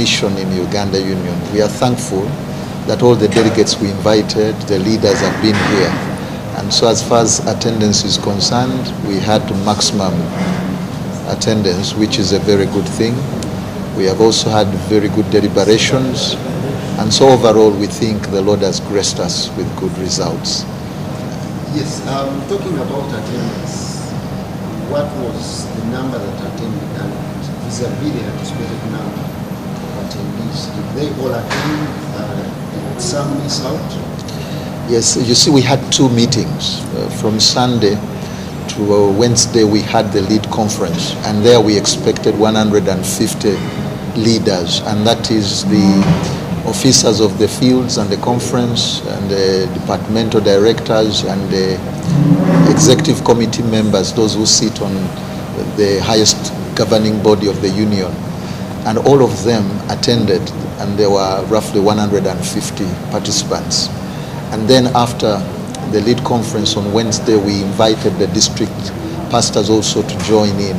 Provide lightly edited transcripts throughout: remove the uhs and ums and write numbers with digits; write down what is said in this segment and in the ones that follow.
mission in Uganda Union. We are thankful that all the delegates we invited, the leaders have been here. And so as far as attendance is concerned, we had maximum attendance, which is a very good thing. We have also had very good deliberations. And so overall, we think the Lord has graced us with good results. Yes, talking about attendance, what was the number that attended and vis-a-vis the anticipated number of attendees? Did they all attend? Did some miss out? Yes, you see, we had two meetings. From Sunday to Wednesday, we had the lead conference, and there we expected 150 leaders, and that is the officers of the fields and the conference and the departmental directors and the executive committee members, those who sit on the highest governing body of the union. And all of them attended, and there were roughly 150 participants. And then after the lead conference on Wednesday, we invited the district pastors also to join in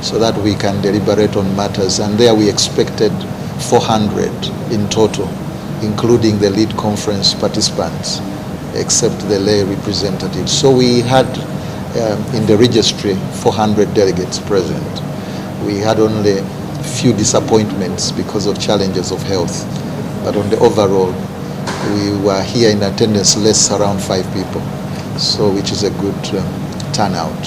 so that we can deliberate on matters. And there we expected 400 in total, including the lead conference participants, except the lay representatives. So we had in the registry 400 delegates present. We had only a few disappointments because of challenges of health, but on the overall, we were here in attendance less around 5 people, so which is a good turnout.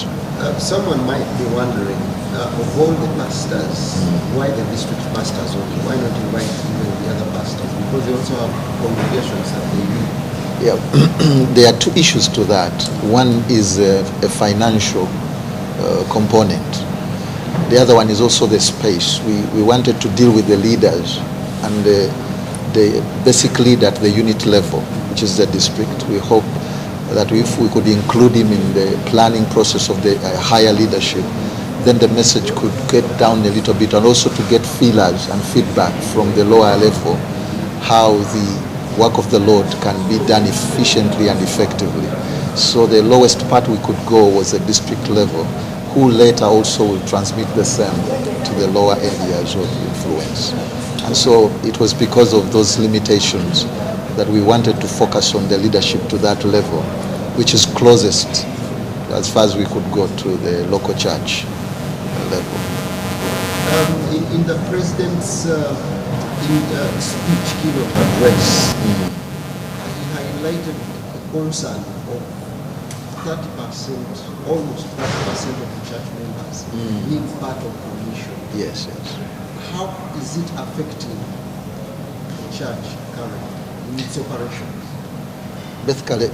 Someone might be wondering, of all the pastors, why the district pastors only? Why not invite even the other pastors? Because they also have congregations that they lead. Yeah, there are two issues to that. One is a financial component. The other one is also the space. We wanted to deal with the leaders and the basic lead at the unit level, which is the district. We hope that if we could include him in the planning process of the higher leadership, then the message could get down a little bit, and also to get feelers and feedback from the lower level, how the work of the Lord can be done efficiently and effectively. So the lowest part we could go was the district level, who later also will transmit the same to the lower areas of influence. And so it was because of those limitations that we wanted to focus on the leadership to that level, which is closest as far as we could go to the local church level. In the president's speech, keynote address, he highlighted the concern of 30%, almost 30% of the church members being part of the mission. Yes, yes. How is it affecting the church currently in its operations? Basically,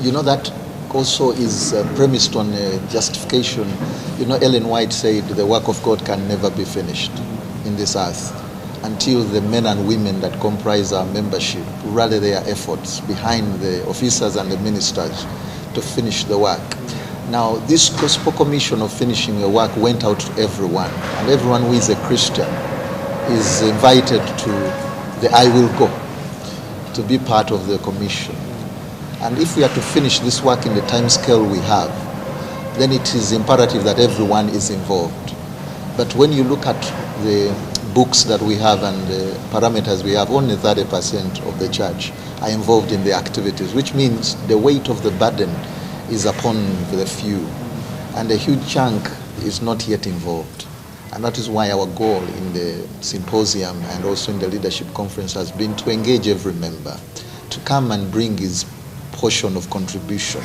you know, that also is premised on justification. You know, Ellen White said the work of God can never be finished in this earth until the men and women that comprise our membership rally their efforts behind the officers and the ministers to finish the work. Now, this Gospel Commission of finishing the work went out to everyone, and everyone who is a Christian is invited to the I Will Go, to be part of the commission. And if we are to finish this work in the time scale we have, then it is imperative that everyone is involved. But when you look at the books that we have and the parameters we have, only 30% of the church are involved in the activities, which means the weight of the burden is upon the few, and a huge chunk is not yet involved. And that is why our goal in the symposium and also in the leadership conference has been to engage every member to come and bring his portion of contribution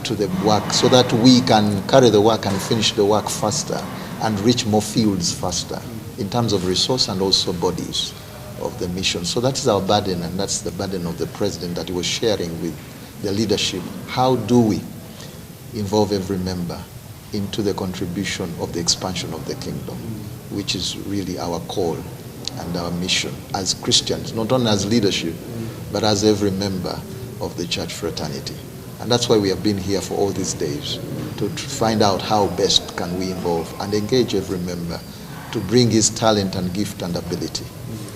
to the work, so that we can carry the work and finish the work faster and reach more fields faster in terms of resource and also bodies of the mission. So that is our burden, and that's the burden of the president that he was sharing with the leadership. How do we involve every member into the contribution of the expansion of the kingdom, which is really our call and our mission as Christians, not only as leadership, but as every member of the church fraternity. And that's why we have been here for all these days, to find out how best can we involve and engage every member to bring his talent and gift and ability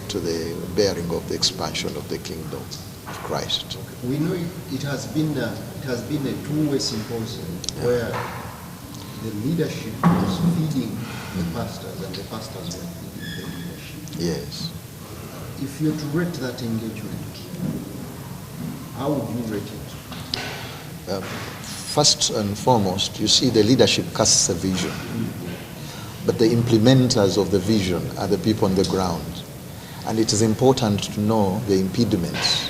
to the bearing of the expansion of the kingdom of Christ. We know it has been a two-way symposium where the leadership was feeding the pastors and the pastors were feeding the leadership. Yes. If you're to rate that engagement, how would you rate it? First and foremost, you see the leadership casts a vision, but the implementers of the vision are the people on the ground. And it is important to know the impediments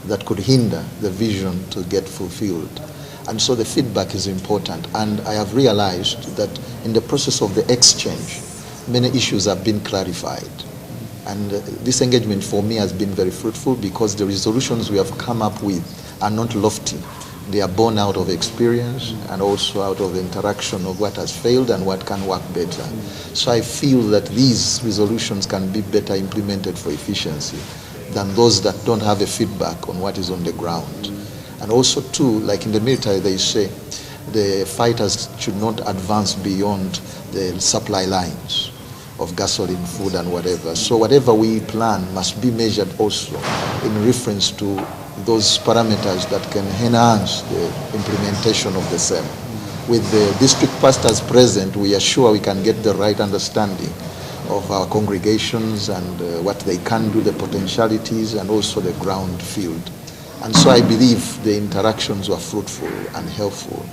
that could hinder the vision to get fulfilled. And so the feedback is important. And I have realized that in the process of the exchange, many issues have been clarified. And this engagement for me has been very fruitful because the resolutions we have come up with are not lofty. They are born out of experience and also out of interaction of what has failed and what can work better. So I feel that these resolutions can be better implemented for efficiency than those that don't have a feedback on what is on the ground. And also too, like in the military they say, the fighters should not advance beyond the supply lines of gasoline, food and whatever. So whatever we plan must be measured also in reference to those parameters that can enhance the implementation of the same. With the district pastors present, we are sure we can get the right understanding of our congregations and what they can do, the potentialities and also the ground field. And so I believe the interactions were fruitful and helpful,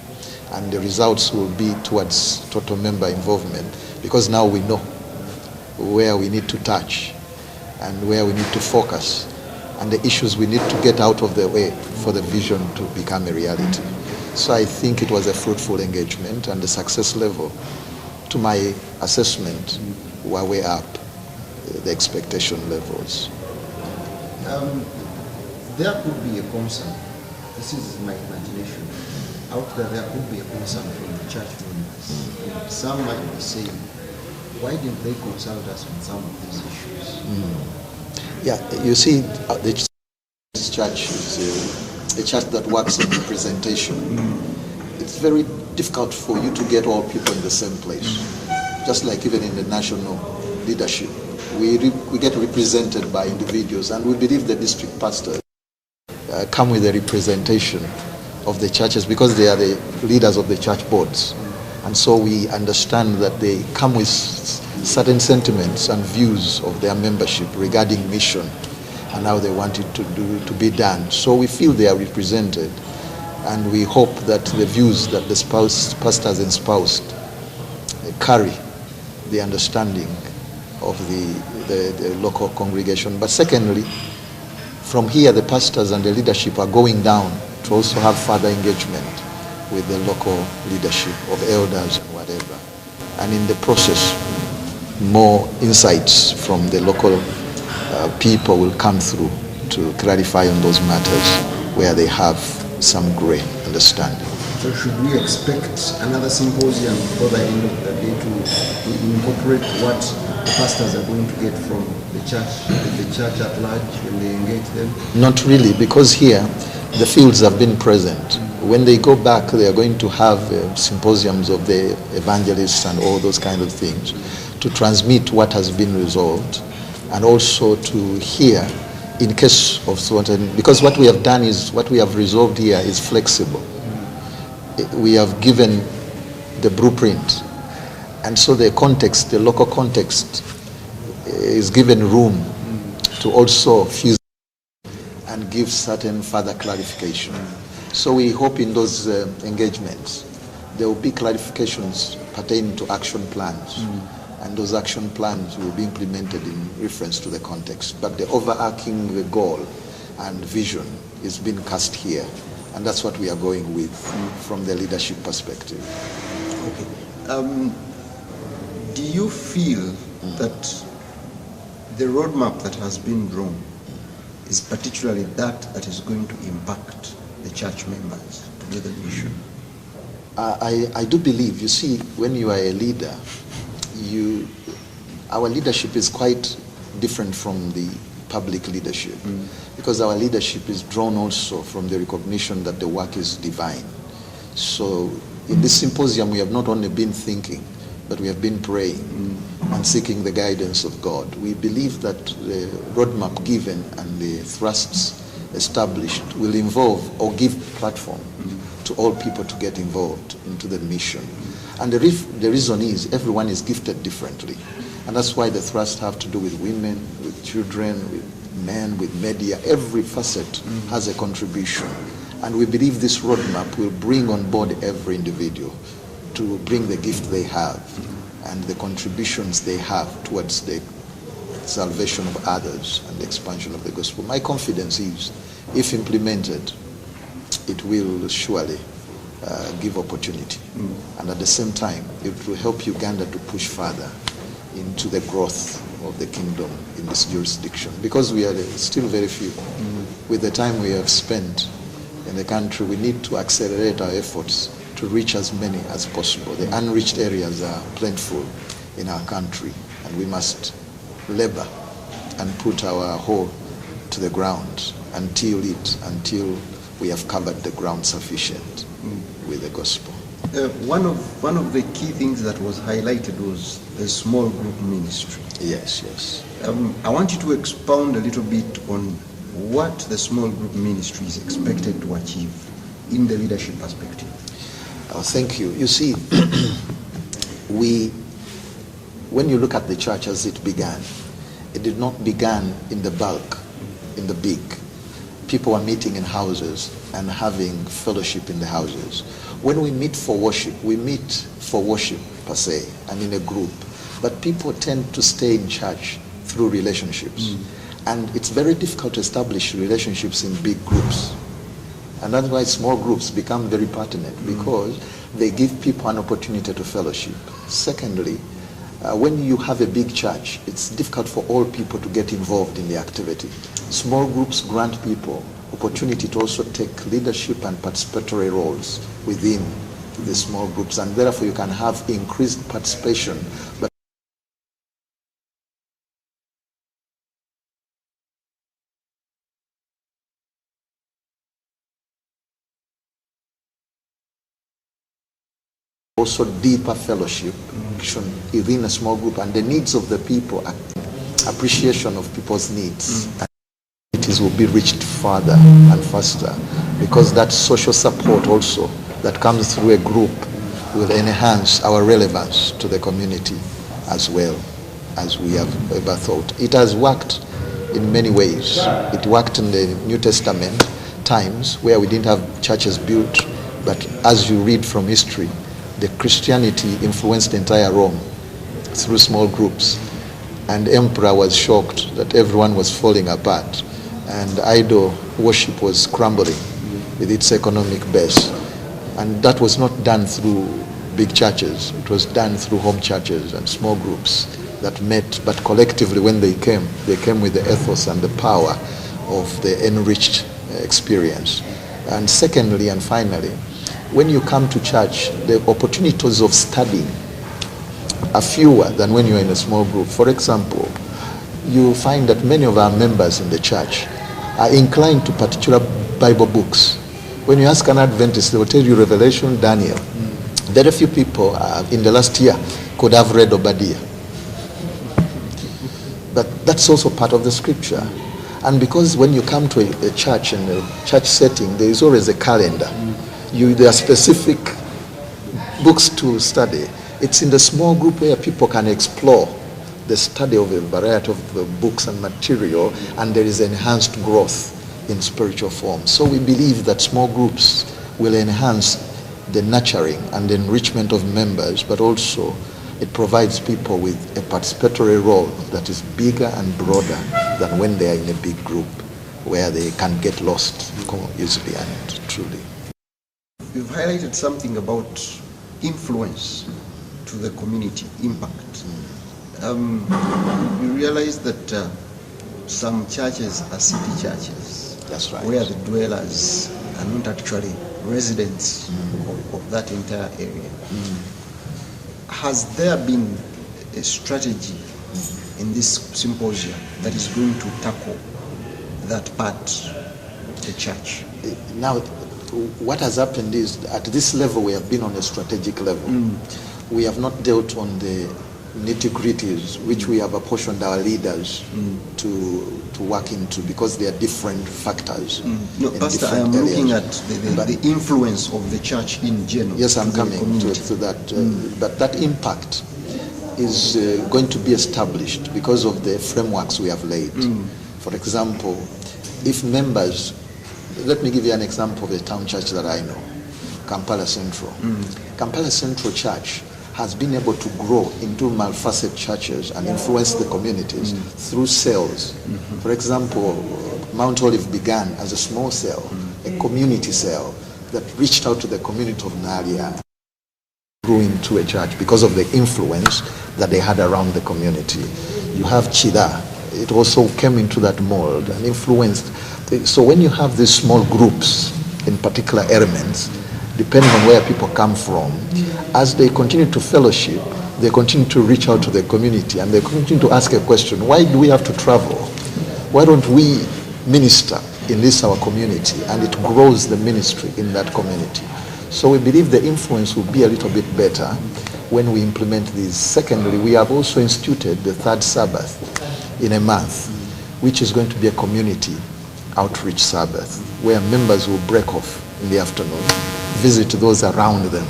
and the results will be towards total member involvement, because now we know where we need to touch and where we need to focus and the issues we need to get out of the way for the vision to become a reality. So I think it was a fruitful engagement, and the success level, to my assessment, were way up the expectation levels. There could be a concern, this is my imagination, out there could be a concern from the church members. Some might be saying, why didn't they consult us on some of these issues? Yeah, you see, the church is a church that works in representation. It's very difficult for you to get all people in the same place. Just like even in the national leadership, we get represented by individuals, and we believe the district pastors come with a representation of the churches because they are the leaders of the church boards. And so we understand that they come with certain sentiments and views of their membership regarding mission and how they want it to be done. So we feel they are represented, and we hope that the views that the pastors espoused carry the understanding of the local congregation. But secondly, from here the pastors and the leadership are going down to also have further engagement with the local leadership of elders and whatever. And in the process, more insights from the local people will come through to clarify on those matters where they have some gray understanding. So should we expect another symposium before the end of the day to incorporate what the pastors are going to get from the church at large when they engage them? Not really, because here the fields have been present. When they go back, they are going to have symposiums of the evangelists and all those kind of things to transmit what has been resolved, and also to hear in case of certain, because what we have done is, what we have resolved here is flexible. We have given the blueprint, and so the context, the local context, is given room to also fuse and give certain further clarification. So we hope in those engagements there will be clarifications pertaining to action plans, and those action plans will be implemented in reference to the context. But the overarching goal and vision is being cast here, and that's what we are going with from the leadership perspective. Okay. Do you feel that the roadmap that has been drawn is particularly that is going to impact the church members to do the mission? I do believe, you see, when you are a leader, our leadership is quite different from the public leadership, because our leadership is drawn also from the recognition that the work is divine. So in this symposium we have not only been thinking, but we have been praying and seeking the guidance of God. We believe that the roadmap given and the thrusts established will involve or give platform to all people to get involved into the mission. And the reason is everyone is gifted differently. And that's why the thrust have to do with women, with children, with men, with media. Every facet has a contribution. And we believe this roadmap will bring on board every individual to bring the gift they have and the contributions they have towards the salvation of others and the expansion of the gospel. My confidence is, if implemented, it will surely give opportunity. And at the same time, it will help Uganda to push further into the growth of the kingdom in this jurisdiction, because we are still very few. With the time we have spent in the country, we need to accelerate our efforts to reach as many as possible. The unreached areas are plentiful in our country, and we must labor and put our hoe to the ground until we have covered the ground sufficient with the gospel. One of the key things that was highlighted was the small group ministry. Yes, yes. I want you to expound a little bit on what the small group ministry is expected to achieve in the leadership perspective. Oh, thank you. You see, when you look at the church as it began, it did not begin in the bulk, in the big. People were meeting in houses and having fellowship in the houses. When we meet for worship per se, and in a group. But people tend to stay in church through relationships. And it's very difficult to establish relationships in big groups. And that's why small groups become very pertinent, because they give people an opportunity to fellowship. Secondly, when you have a big church, it's difficult for all people to get involved in the activity. Small groups grant people opportunity to also take leadership and participatory roles within the small groups, and therefore you can have increased participation. But also deeper fellowship within a small group, and the needs of the people, appreciation of people's needs. And it will be reached further and faster, because that social support also that comes through a group will enhance our relevance to the community as well as we have ever thought. It has worked in many ways. It worked in the New Testament times where we didn't have churches built, but as you read from history, the Christianity influenced entire Rome through small groups, and the emperor was shocked that everyone was falling apart, and idol worship was crumbling with its economic base. And that was not done through big churches. It was done through home churches and small groups that met, but collectively when they came with the ethos and the power of the enriched experience. And secondly and finally, when you come to church, the opportunities of studying are fewer than when you're in a small group. For example, you find that many of our members in the church are inclined to particular Bible books. When you ask an Adventist, they will tell you Revelation, Daniel. Very few people in the last year could have read Obadiah. But that's also part of the scripture. And because when you come to a church and a church setting, there is always a calendar. There are specific books to study. It's in the small group where people can explore the study of a variety of books and material, and there is enhanced growth in spiritual form. So we believe that small groups will enhance the nurturing and the enrichment of members, but also it provides people with a participatory role that is bigger and broader than when they are in a big group where they can get lost easily and truly. You've highlighted something about influence to the community, impact. You realize that some churches are city churches. That's right. Where the dwellers are not actually residents of that entire area. Has there been a strategy in this symposium that is going to tackle that part of the church? Now, what has happened is at this level we have been on a strategic level. We have not dealt on the nitty-gritties, which we have apportioned our leaders to work into, because there are different factors. No, Pastor, I am looking at the influence of the church in general. Yes, I'm coming to that. But that impact is going to be established because of the frameworks we have laid. For example, if members, let me give you an example of a town church that I know, Kampala Central. Kampala Central Church has been able to grow into multifaceted churches and influence the communities through cells. For example, Mount Olive began as a small cell, a community cell that reached out to the community of Nalia, grew into a church because of the influence that they had around the community. You have Chida, it also came into that mold and influenced. So when you have these small groups in particular elements, depending on where people come from, as they continue to fellowship, they continue to reach out to the community and they continue to ask a question: why do we have to travel? Why don't we minister in this our community? And it grows the ministry in that community. So we believe the influence will be a little bit better when we implement these. Secondly, we have also instituted the third Sabbath in a month, which is going to be a community outreach Sabbath, where members will break off in the afternoon, visit those around them,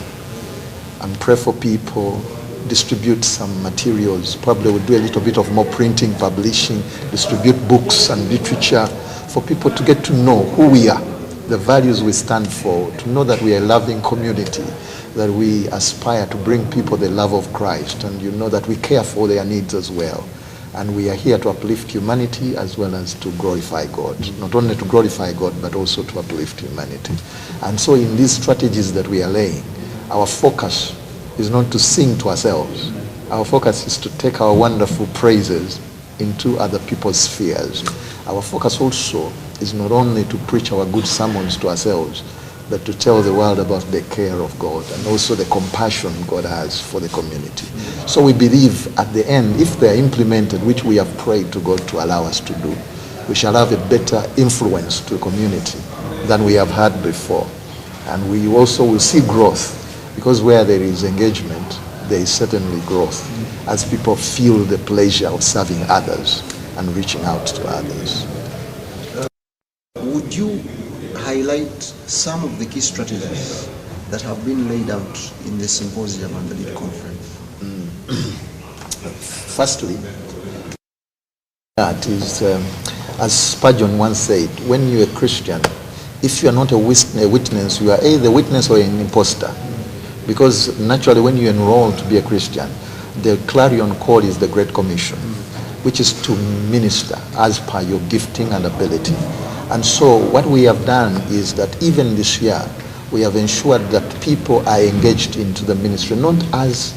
and pray for people, distribute some materials. Probably we'll do a little bit of more printing, publishing, distribute books and literature for people to get to know who we are, the values we stand for, to know that we are a loving community, that we aspire to bring people the love of Christ, and you know that we care for their needs as well. And we are here to uplift humanity as well as to glorify God. Not only to glorify God, but also to uplift humanity. And so in these strategies that we are laying, our focus is not to sing to ourselves. Our focus is to take our wonderful praises into other people's spheres. Our focus also is not only to preach our good sermons to ourselves, but to tell the world about the care of God and also the compassion God has for the community. So we believe at the end, if they are implemented, which we have prayed to God to allow us to do, we shall have a better influence to the community than we have had before. And we also will see growth, because where there is engagement, there is certainly growth, as people feel the pleasure of serving others and reaching out to others. Would you highlight some of the key strategies that have been laid out in the symposium and the lead conference? Firstly, that is, as Spurgeon once said, when you're a Christian, if you are not a witness, you are either a witness or an imposter. Because naturally when you enroll to be a Christian, the clarion call is the Great Commission, which is to minister as per your gifting and ability. And so what we have done is that even this year, we have ensured that people are engaged into the ministry, not as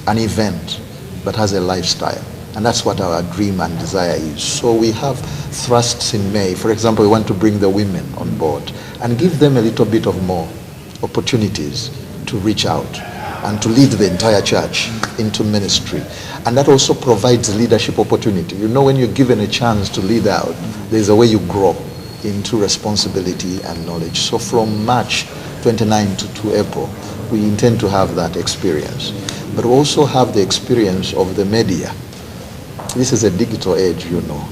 an event, but as a lifestyle. And that's what our dream and desire is. So we have thrusts in May. For example, we want to bring the women on board and give them a little bit of more opportunities to reach out and to lead the entire church into ministry. And that also provides leadership opportunity. You know, when you're given a chance to lead out, there's a way you grow into responsibility and knowledge. So from March 29 to April, we intend to have that experience. But we also have the experience of the media. This is a digital age, you know.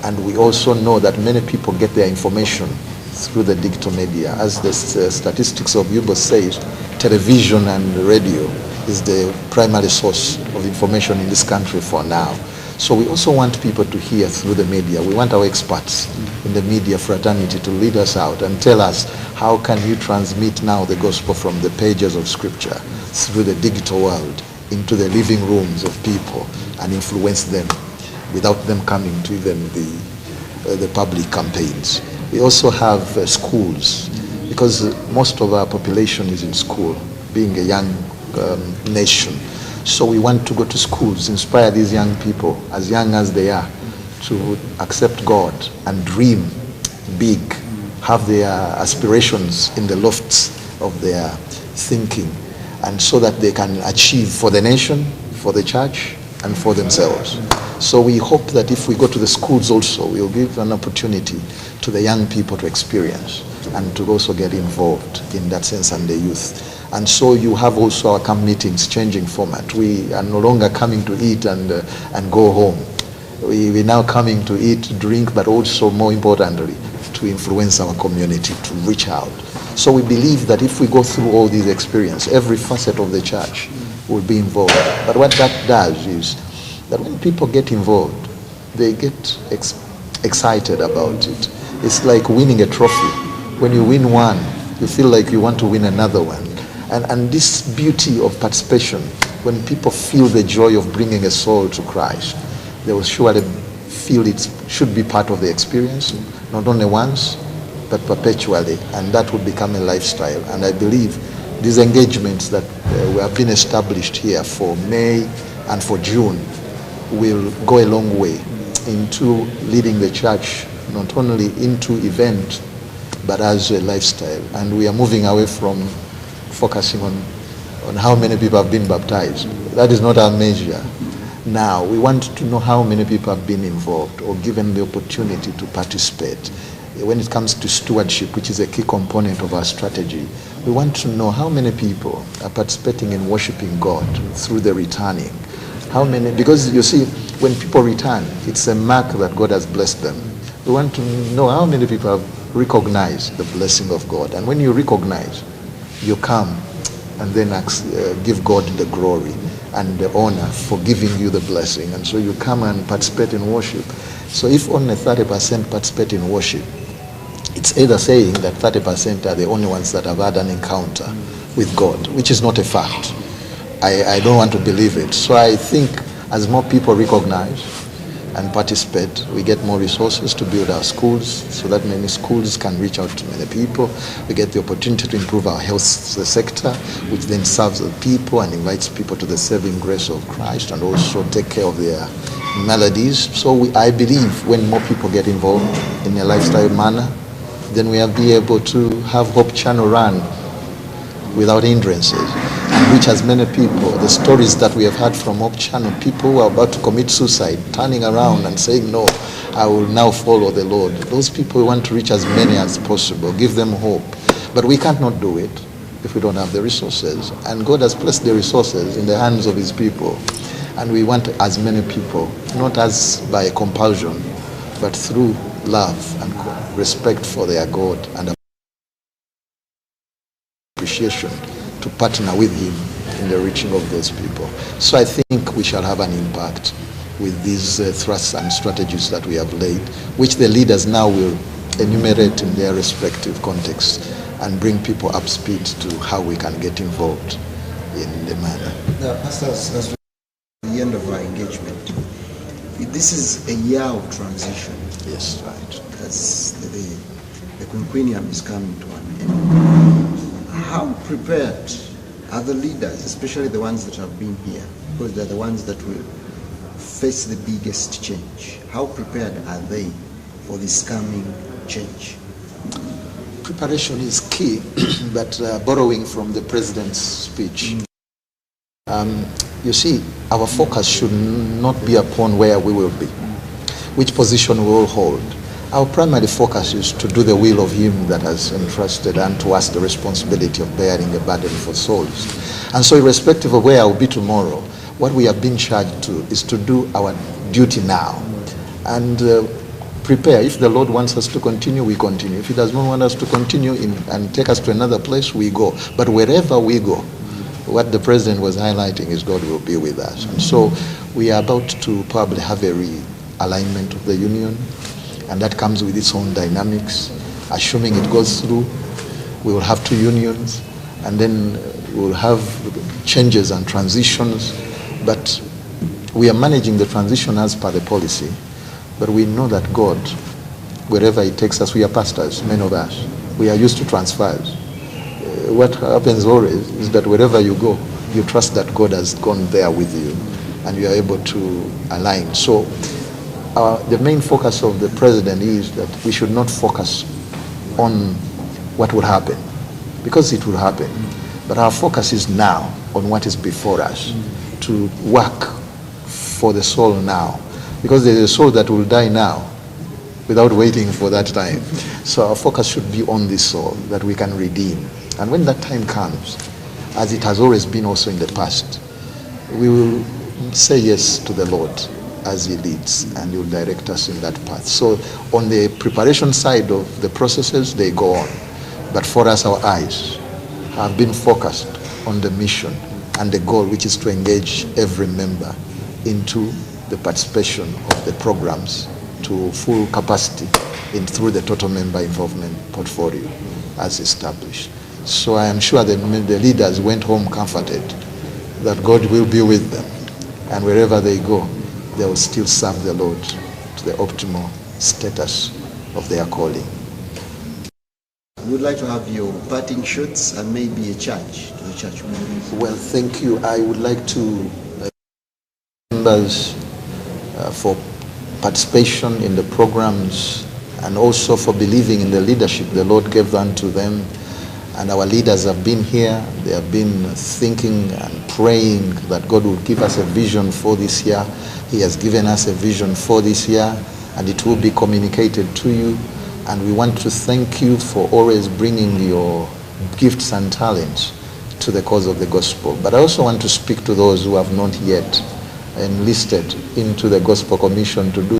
And we also know that many people get their information through the digital media. As the statistics of UBO says, television and radio is the primary source of information in this country for now. So we also want people to hear through the media. We want our experts in the media fraternity to lead us out and tell us, how can you transmit now the gospel from the pages of scripture through the digital world into the living rooms of people and influence them without them coming to even the public campaigns. We also have schools, because most of our population is in school, being a young nation. So we want to go to schools, inspire these young people, as young as they are, to accept God and dream big, have their aspirations in the lofts of their thinking, and so that they can achieve for the nation, for the church, and for themselves. So we hope that if we go to the schools also, we'll give an opportunity to the young people to experience and to also get involved in that sense, and the youth. And so you have also our camp meetings changing format. We are no longer coming to eat and go home. We're now coming to eat, drink, but also more importantly, to influence our community, to reach out. So we believe that if we go through all these experiences, every facet of the church will be involved. But what that does is that when people get involved, they get excited about it. It's like winning a trophy. When you win one, you feel like you want to win another one. And this beauty of participation, when people feel the joy of bringing a soul to Christ, they will surely feel it should be part of the experience, not only once, but perpetually, and that would become a lifestyle. And I believe these engagements that have been established here for May and for June will go a long way into leading the church not only into event but as a lifestyle. And we are moving away from focusing on how many people have been baptized. That is not our measure. Now we want to know how many people have been involved or given the opportunity to participate. When it comes to stewardship, which is a key component of our strategy, we want to know how many people are participating in worshiping God through the returning. How many, because you see, when people return, it's a mark that God has blessed them. We want to know how many people have recognized the blessing of God. And when you recognize, you come and then give God the glory and the honor for giving you the blessing. And so you come and participate in worship. So if only 30% participate in worship, it's either saying that 30% are the only ones that have had an encounter with God, which is not a fact. I don't want to believe it. So I think as more people recognize and participate, we get more resources to build our schools so that many schools can reach out to many people. We get the opportunity to improve our health sector, which then serves the people and invites people to the saving grace of Christ and also take care of their maladies. So I believe when more people get involved in a lifestyle manner, then we will be able to have Hope Channel run without hindrances and reach as many people. The stories that we have heard from Hope Channel, people who are about to commit suicide, turning around and saying, no, I will now follow the Lord. Those people, we want to reach as many as possible, give them hope. But we can't not do it if we don't have the resources. And God has placed the resources in the hands of his people. And we want as many people, not as by compulsion, but through love and respect for their God and appreciation to partner with him in the reaching of those people. So I think we shall have an impact with these thrusts and strategies that we have laid, which the leaders now will enumerate in their respective contexts and bring people up speed to how we can get involved in the manner. Now, Pastor, as we the end of our engagement, this is a year of transition. Yes, right. As the quinquennium is coming to an end. How prepared are the leaders, especially the ones that have been here, because they're the ones that will face the biggest change? How prepared are they for this coming change? Preparation is key, but borrowing from the president's speech, you see, our focus should not be upon where we will be, which position we will hold. Our primary focus is to do the will of him that has entrusted unto us the responsibility of bearing a burden for souls. And so irrespective of where I will be tomorrow, what we have been charged to is to do our duty now and prepare. If the Lord wants us to continue, we continue. If he does not want us to continue and take us to another place, we go. But wherever we go, what the president was highlighting is God will be with us. And so we are about to probably have a realignment of the union, and that comes with its own dynamics. Assuming it goes through, we will have two unions, and then we will have changes and transitions. But we are managing the transition as per the policy. But we know that God, wherever he takes us, we are pastors, many of us. We are used to transfers. What happens always is that wherever you go, you trust that God has gone there with you, and you are able to align. So the main focus of the president is that we should not focus on what will happen, because it will happen. But our focus is now on what is before us, to work for the soul now, because there is a soul that will die now without waiting for that time. So our focus should be on this soul that we can redeem. And when that time comes, as it has always been also in the past, we will say yes to the Lord as he leads, and he will direct us in that path. So on the preparation side of the processes, they go on. But for us, our eyes have been focused on the mission and the goal, which is to engage every member into the participation of the programs to full capacity through the total member involvement portfolio as established. So I am sure the leaders went home comforted that God will be with them, and wherever they go, they will still serve the Lord to the optimal status of their calling. We would like to have your parting shots and maybe a charge to the church. Well, thank you. I would like to members for participation in the programs and also for believing in the leadership the Lord gave unto them. And our leaders have been here. They have been thinking and praying that God will give us a vision for this year. He has given us a vision for this year, and it will be communicated to you. And we want to thank you for always bringing your gifts and talents to the cause of the gospel. But I also want to speak to those who have not yet enlisted into the gospel commission to do